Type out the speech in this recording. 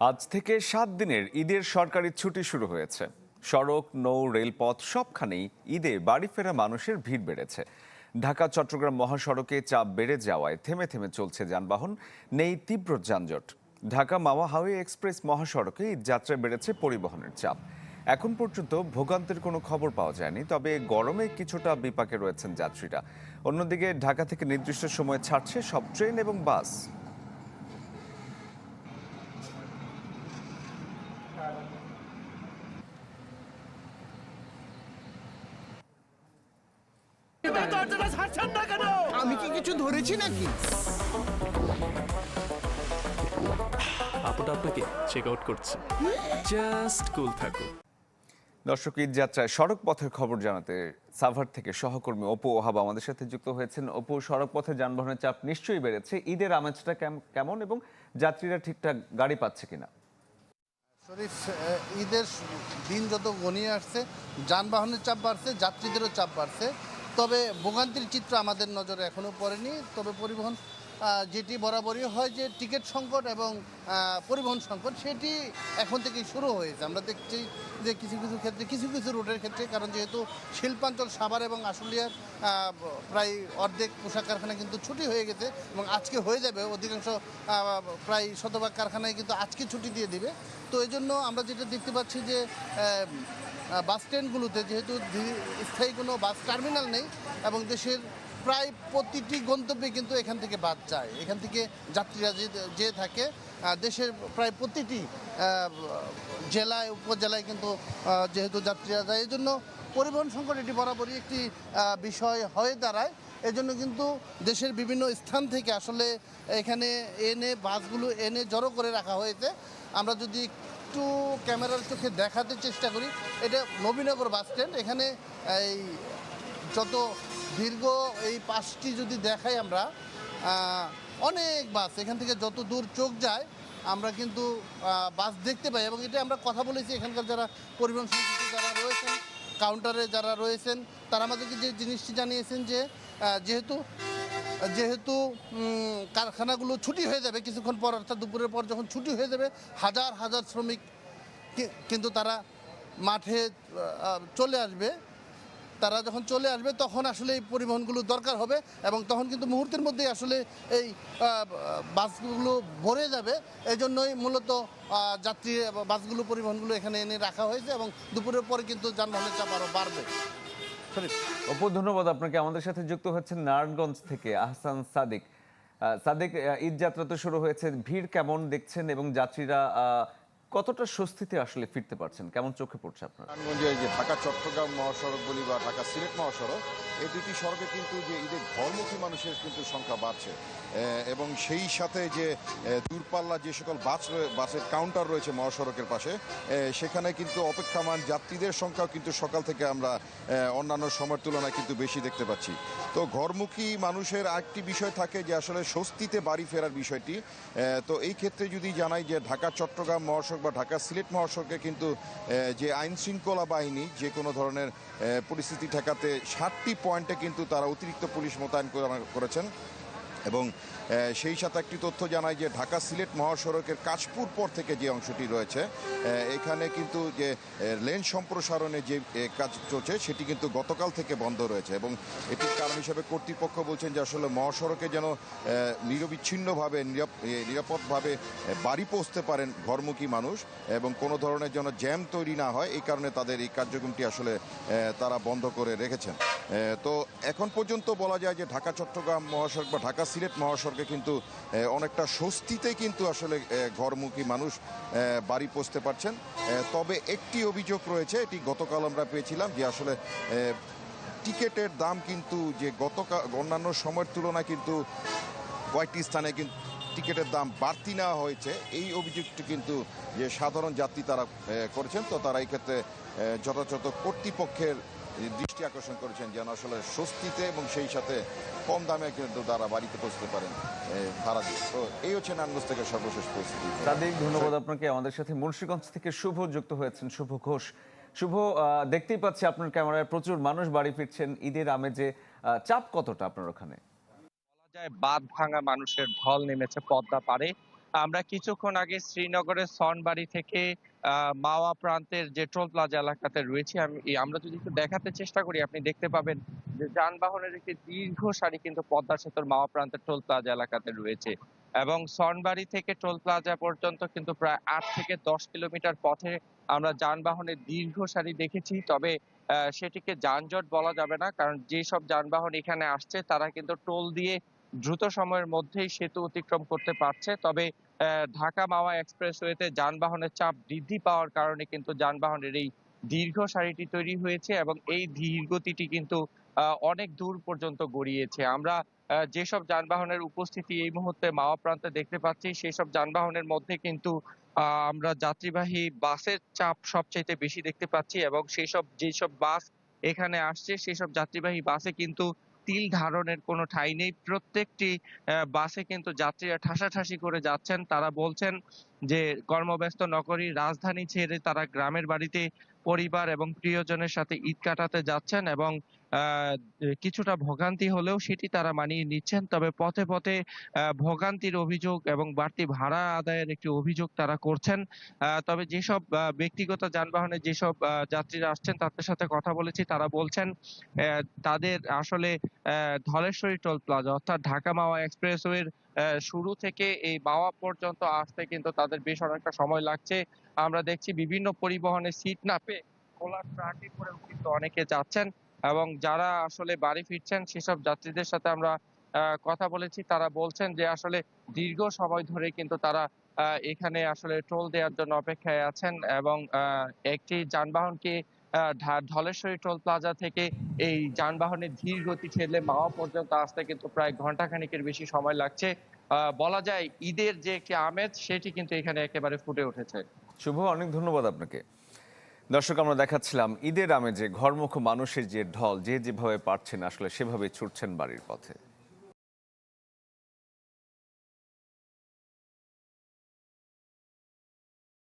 আজ থেকে 7 দিনের ঈদের সরকারি ছুটি শুরু হয়েছে। সড়ক, নৌ, রেলপথ সবখানেই ঈদে বাড়ি ফেরা মানুষের ভিড় বেড়েছে। ঢাকা চট্টগ্রাম মহাসড়কে চাপ বেড়ে যাওয়ায় থেমে থেমে চলছে যানবাহন, নেই তীব্র যানজট। ঢাকা মাওয়া হাইওয়ে এক্সপ্রেস মহাসড়কে ঈদ যাত্রায় বেড়েছে পরিবহনের চাপ। এখন পর্যন্ত ভোগান্তির কোনো খবর পাওয়া যায়নি, তবে গরমে কিছুটা বিপাকে রয়েছেন যাত্রীরা। অন্যদিকে ঢাকা থেকে নির্দিষ্ট সময়ে ছাড়ছে সব ট্রেন এবং বাস। আমি কি কিছু ধরেছি নাকি? আপুটা আপনাকে চেক আউট করছে, জাস্ট কুল থাকুন। দর্শক, ঈদ যাত্রায় সড়ক পথের খবর জানাতে সাভার থেকে সহকর্মী অপু ওহাব আমাদের সাথে যুক্ত হয়েছেন। অপু, সড়ক পথে যানবাহনের চাপ নিশ্চয়ই বেড়েছে। ঈদের আমেজটা কেমন এবং যাত্রীরা ঠিকঠাক গাড়ি পাচ্ছে কিনা? শরীফ, ঈদের দিন যত ঘনিয়ে আসছে যানবাহনের চাপ বাড়ছে, যাত্রীদেরও চাপ বাড়ছে। তবে ভোগান্তির চিত্র আমাদের নজরে এখনও পড়েনি। তবে পরিবহন যেটি বরাবরই হয় যে টিকিট সংকট এবং পরিবহন সংকট, সেটি এখন থেকেই শুরু হয়েছে। আমরা দেখছি যে কিছু কিছু ক্ষেত্রে কিছু কিছু রুটের ক্ষেত্রে, কারণ যেহেতু শিল্পাঞ্চল সাভার এবং আশুলিয়ার প্রায় অর্ধেক পোশাক কারখানা কিন্তু ছুটি হয়ে গেছে এবং আজকে হয়ে যাবে। অধিকাংশ প্রায় শতভাগ কারখানায় কিন্তু আজকে ছুটি দিয়ে দিবে। তো এই জন্য আমরা যেটা দেখতে পাচ্ছি যে বাস স্ট্যান্ডগুলোতে যেহেতু স্থায়ী কোনো বাস টার্মিনাল নেই এবং দেশের প্রায় প্রতিটি গন্তব্যে কিন্তু এখান থেকে বাদ যায়, এখান থেকে যাত্রীরা যে থাকে দেশের প্রায় প্রতিটি জেলায় উপজেলায় কিন্তু যেহেতু যাত্রীরা যায়, এই জন্য পরিবহন সংকট এটি বরাবরই একটি বিষয় হয়ে দাঁড়ায়। এজন্য কিন্তু দেশের বিভিন্ন স্থান থেকে আসলে এখানে এনে বাসগুলো এনে জড়ো করে রাখা হয়েছে। আমরা যদি একটু ক্যামেরার চোখে দেখাতে চেষ্টা করি, এটা নবীনগর বাস স্ট্যান্ড। এখানে এই যত দীর্ঘ এই পাশটি যদি দেখাই আমরা, অনেক বাস এখান থেকে যত দূর চোখ যায় আমরা কিন্তু বাস দেখতে পাই। এবং এটা আমরা কথা বলেছি এখানকার যারা পরিবহন সংশ্লিষ্ট যারা রয়েছেন, কাউন্টারে যারা রয়েছেন, তারা আমাদেরকে যে জিনিসটি জানিয়েছেন যে যেহেতু যেহেতু কারখানাগুলো ছুটি হয়ে যাবে কিছুক্ষণ পর, অর্থাৎ দুপুরের পর যখন ছুটি হয়ে যাবে, হাজার হাজার শ্রমিক কিন্তু তারা মাঠে চলে আসবে। তারা যখন চলে আসবে তখন আসলে এই পরিবহনগুলো দরকার হবে এবং তখন কিন্তু মুহূর্তের মধ্যেই আসলে এই বাসগুলো ভরে যাবে। এই জন্যই মূলত যাত্রী বাসগুলো পরিবহনগুলো এখানে এনে রাখা হয়েছে এবং দুপুরের পরে কিন্তু যানবাহনের চাপ আরও বাড়বে। অপু, ধন্যবাদ আপনাকে। আমাদের সাথে যুক্ত হচ্ছেন নারায়ণগঞ্জ থেকে আহসান সাদিক। সাদিক, ঈদ যাত্রা তো শুরু হয়েছে, ভিড় কেমন দেখছেন এবং যাত্রীরা কতটা স্বস্তিতে আসলে ফিরতে পারছেন, কেমন চোখে পড়ছে আপনার? নারায়ণগঞ্জে যে ঢাকা চট্টগ্রাম মহাসড়ক বলি বা ঢাকা সিলেট মহাসড়ক, এই দুটি সড়কে কিন্তু যে ঈদের ঘরমুখী মানুষের কিন্তু সংখ্যা বাড়ছে এবং সেই সাথে যে দূরপাল্লা যে সকল বাসের কাউন্টার রয়েছে মহাসড়কের পাশে, সেখানে কিন্তু অপেক্ষমান যাত্রীদের সংখ্যাও কিন্তু সকাল থেকে আমরা অন্যান্য সময়ের তুলনায় কিন্তু বেশি দেখতে পাচ্ছি। তো ঘরমুখী মানুষের আরেকটি বিষয় থাকে যে আসলে স্বস্তিতে বাড়ি ফেরার বিষয়টি। তো এই ক্ষেত্রে যদি জানাই যে ঢাকা চট্টগ্রাম মহাসড়ক বা ঢাকা সিলেট মহাসড়কে কিন্তু যে আইন শৃঙ্খলা বাহিনী যে কোনো ধরনের পরিস্থিতি ঠেকাতে 7টি পয়েন্টে কিন্তু তারা অতিরিক্ত পুলিশ মোতায়েন করেছেন। এবং সেই সাথে একটি তথ্য জানায় যে ঢাকা সিলেট মহাসড়কের কাশপুর পর থেকে যে অংশটি রয়েছে, এখানে কিন্তু যে লেন সম্প্রসারণে যে কাজ চলছে সেটি কিন্তু গতকাল থেকে বন্ধ রয়েছে এবং এটির কারণ হিসেবে কর্তৃপক্ষ বলছেন যে আসলে মহাসড়কে যেন নিরবিচ্ছিন্নভাবে নিরাপদভাবে বাড়ি পৌঁছতে পারেন ঘরমুখী মানুষ এবং কোনো ধরনের যেন জ্যাম তৈরি না হয়, এই কারণে তাদের এই কার্যক্রমটি আসলে তারা বন্ধ করে রেখেছেন। তো এখন পর্যন্ত বলা যায় যে ঢাকা চট্টগ্রাম মহাসড়ক বা ঢাকা সিলেট মহাসড়কে কিন্তু অনেকটা স্বস্তিতে কিন্তু আসলে ঘরমুখী মানুষ বাড়ি পৌঁছতে পারছেন। তবে একটি অভিযোগ রয়েছে, এটি গতকাল আমরা পেয়েছিলাম যে আসলে টিকিটের দাম কিন্তু যে গতকাল অন্যান্য সময়ের তুলনায় কিন্তু কয়েকটি স্থানে কিন্তু টিকিটের দাম বাড়তি নেওয়া হয়েছে। এই অভিযোগটি কিন্তু যে সাধারণ যাত্রী তারা করেছেন। তো তারা এই ক্ষেত্রে যথাযথ কর্তৃপক্ষের দৃষ্টি আকর্ষণ করেছেন যেন আসলে স্বস্তিতে এবং সেই সাথে কম দামে কিন্তু তারা বাড়িতে পৌঁছতে পারেন ভাড়া দিয়ে। তো এই হচ্ছে নারায়ণগঞ্জ থেকে সর্বশেষ পরিস্থিতি। সাদিক, ধন্যবাদ আপনাকে। আমাদের সাথে মুন্সিগঞ্জ থেকে শুভ যুক্ত হয়েছেন, শুভ ঘোষ। শুভ, দেখতেই পাচ্ছি আপনার ক্যামেরায় প্রচুর মানুষ বাড়ি ফিরছেন ঈদের আমেজে। চাপ কতটা আপনার ওখানে? বলা যায় বাঁধ ভাঙা মানুষের ঢল নেমেছে পদ্মা পাড়ে। আমরা কিছুক্ষণ আগে শ্রীনগরের সনবাড়ি থেকে মাওয়া প্রান্তের যে টোল প্লাজা এলাকাতে রয়েছে আমরা যদি একটু দেখাতে চেষ্টা করি, আপনি দেখতে পাবেন যে যানবাহনের একটি দীর্ঘ সারি কিন্তু পদ্মা সেতুর মাওয়া প্রান্তের টোল প্লাজা এলাকাতে রয়েছে। এবং সনবাড়ি থেকে টোল প্লাজা পর্যন্ত কিন্তু প্রায় ৮ থেকে ১০ কিলোমিটার পথে আমরা যানবাহনের দীর্ঘ সারি দেখেছি। তবে সেটিকে যানজট বলা যাবে না, কারণ যেসব যানবাহন এখানে আসছে তারা কিন্তু টোল দিয়ে দ্রুত সময়ের মধ্যেই সেতু অতিক্রম করতে পারছে। তবে ঢাকা মাওয়া এক্সপ্রেসওয়েতে যানবাহনের চাপ বৃদ্ধি পাওয়ার কারণে কিন্তু যানবাহনের এই দীর্ঘ সারিটি তৈরি হয়েছে এবং এই ধীরগতিটি কিন্তু অনেক দূর পর্যন্ত গড়িয়েছে। আমরা যেসব যানবাহনের উপস্থিতি এই মুহূর্তে মাওয়া প্রান্তে দেখতে পাচ্ছি, সেসব যানবাহনের মধ্যে কিন্তু আমরা যাত্রীবাহী বাসের চাপ সবচাইতে বেশি দেখতে পাচ্ছি এবং যেসব বাস এখানে আসছে সেসব যাত্রীবাহী বাসে কিন্তু তিল ধারণের কোনো ঠাঁই নেই। প্রত্যেকটি বাসে কিন্তু যাত্রীরা ঠাসাঠাসি করে যাচ্ছেন। তারা বলছেন যে কর্মব্যস্ত নগরী রাজধানী ছেড়ে তারা গ্রামের বাড়িতে পরিবার এবং প্রিয়জনের সাথে ঈদ কাটাতে যাচ্ছেন এবং কিছুটা ভোগান্তি হলেও সেটি তারা মানিয়ে নিচ্ছেন। তবে পথে পথে ভোগান্তির অভিযোগ এবং বাড়তি ভাড়া আদায়ের একটি অভিযোগ তারা করছেন। তবে যেসব ব্যক্তিগত যানবাহনে যেসব যাত্রীরা আসছেন তাদের সাথে কথা বলেছি, তারা বলছেন তাদের আসলে ধলেশ্বরী টোল প্লাজা অর্থাৎ ঢাকা মাওয়া এক্সপ্রেসওয়ের শুরু থেকে এই মাওয়া পর্যন্ত আসতে কিন্তু তাদের বেশ অনেকটা সময় লাগছে। আমরা দেখছি বিভিন্ন পরিবহনের সিট না পেয়ে খোলা ট্রাকে করেও কিন্তু অনেকে যাচ্ছেন এবং যারা আসলে বাড়ি ফিরছেন সেসব যাত্রীদের সাথে আমরা কথা বলেছি। তারা বলছেন যে আসলে দীর্ঘ সময় ধরে কিন্তু তারা এখানে আসলে টোল দেওয়ার জন্য অপেক্ষায় আছেন এবং একটি যানবাহনকে ধলেশ্বরী টোল প্লাজা থেকে এই যানবাহনের ধীর গতি ঠেলে মাওয়া পর্যন্ত আসতে কিন্তু প্রায় ঘন্টা খানেকের বেশি সময় লাগছে। বলা যায় ঈদের যে একটি আমেজ সেটি কিন্তু এখানে একেবারে ফুটে উঠেছে। শুভ, অনেক ধন্যবাদ আপনাকে। দর্শক, আমরা দেখাচ্ছিলাম ঈদের আমেজে ঘরমুখো মানুষের যে ঢল, যে যেভাবে পারছেন আসলে সেভাবে ছুটছেন বাড়ির পথে।